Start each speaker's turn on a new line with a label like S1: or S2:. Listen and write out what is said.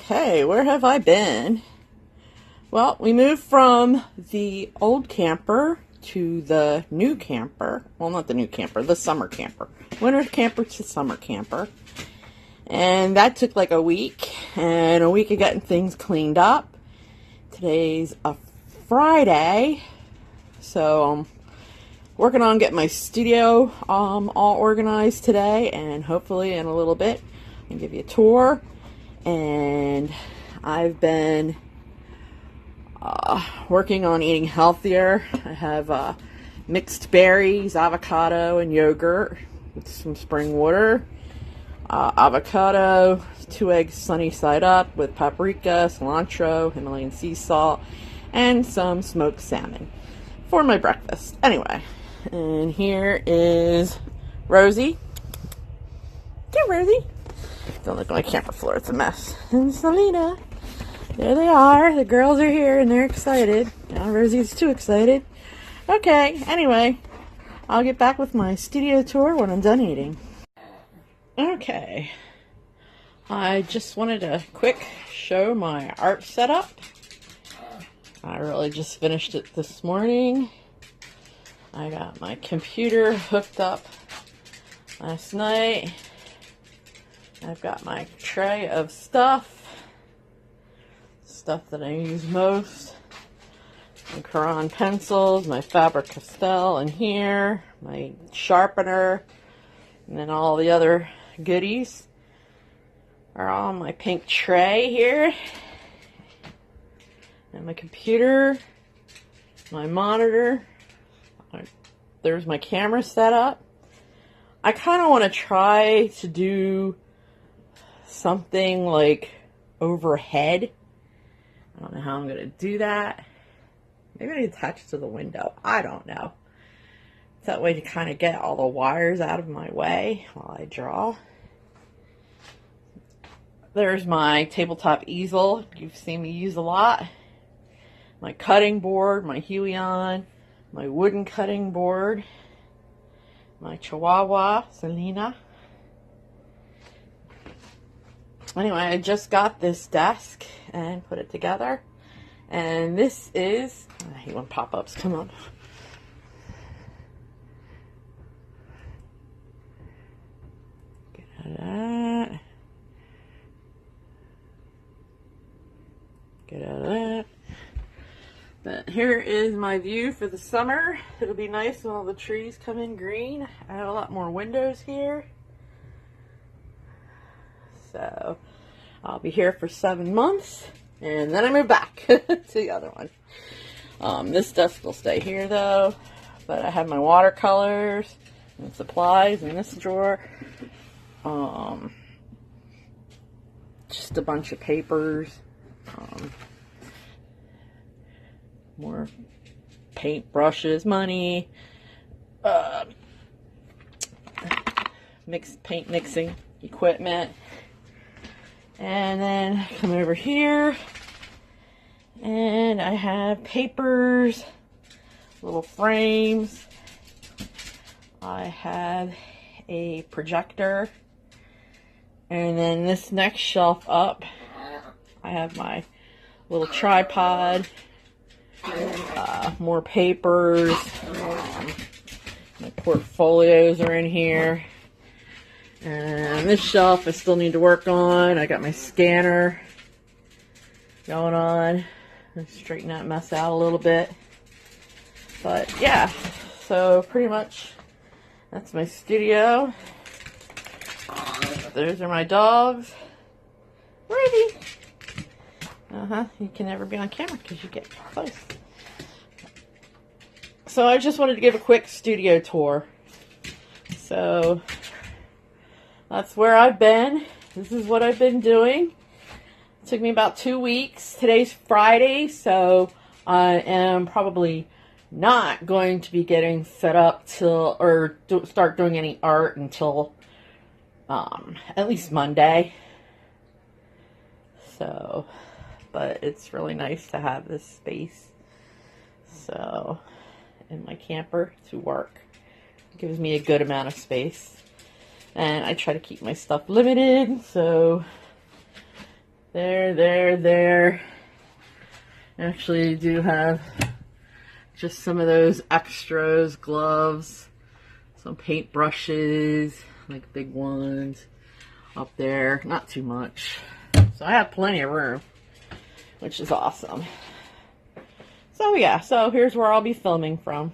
S1: Okay, where have I been? Well, we moved from the old camper to the new camper. Well, not the new camper, the summer camper. Winter camper to summer camper. And that took like a week, and a week of getting things cleaned up. Today's a Friday, so I'm working on getting my studio all organized today, and hopefully in a little bit I can give you a tour. And I've been working on eating healthier. I have mixed berries, avocado, and yogurt with some spring water. Avocado, 2 eggs sunny side up with paprika, cilantro, Himalayan sea salt, and some smoked salmon for my breakfast. Anyway, and here is Rosie. Here, Rosie. Don't look like camper floor, it's a mess. And Selena. There they are. The girls are here and they're excited. Now Rosie's too excited. Okay, anyway, I'll get back with my studio tour when I'm done eating. Okay, I just wanted to quick show my art setup. I really just finished it this morning. I got my computer hooked up last night. I've got my tray of stuff that I use most. My Caran pencils, my Faber-Castell in here, my sharpener, and then all the other goodies are all on my pink tray here. And my computer, my monitor, there's my camera set up. I kind of want to try to do something like overhead. I don't know how I'm going to do that. Maybe I attach it to the window. I don't know. That way to kind of get all the wires out of my way while I draw. There's my tabletop easel you've seen me use a lot. My cutting board, my Huion, my wooden cutting board, my Chihuahua, Selena. Anyway, I just got this desk and put it together. And this is, I hate when pop-ups come up. Get out of that. Get out of that. But here is my view for the summer. It'll be nice when all the trees come in green. I have a lot more windows here. So I'll be here for 7 months, and then I move back to the other one. This stuff will stay here though, but I have my watercolors and supplies in this drawer. Just a bunch of papers. More paint brushes, money, paint mixing equipment. And then come over here and I have papers, little frames. I have a projector, and then this next shelf up I have my little tripod, more papers, my portfolios are in here. And this shelf I still need to work on. I got my scanner going on. I'll straighten that mess out a little bit. But yeah, so pretty much that's my studio. Those are my dogs. Ruby! You can never be on camera because you get close. So I just wanted to give a quick studio tour. So that's where I've been. This is what I've been doing. It took me about 2 weeks. Today's Friday, so I am probably not going to be getting set up till, or start doing any art until at least Monday. So, but it's really nice to have this space. So, in my camper to work. It gives me a good amount of space. And I try to keep my stuff limited, so There. Actually, I do have just some of those extras, gloves, some paint brushes, like big ones up there. Not too much. So I have plenty of room, which is awesome. So yeah, so here's where I'll be filming from.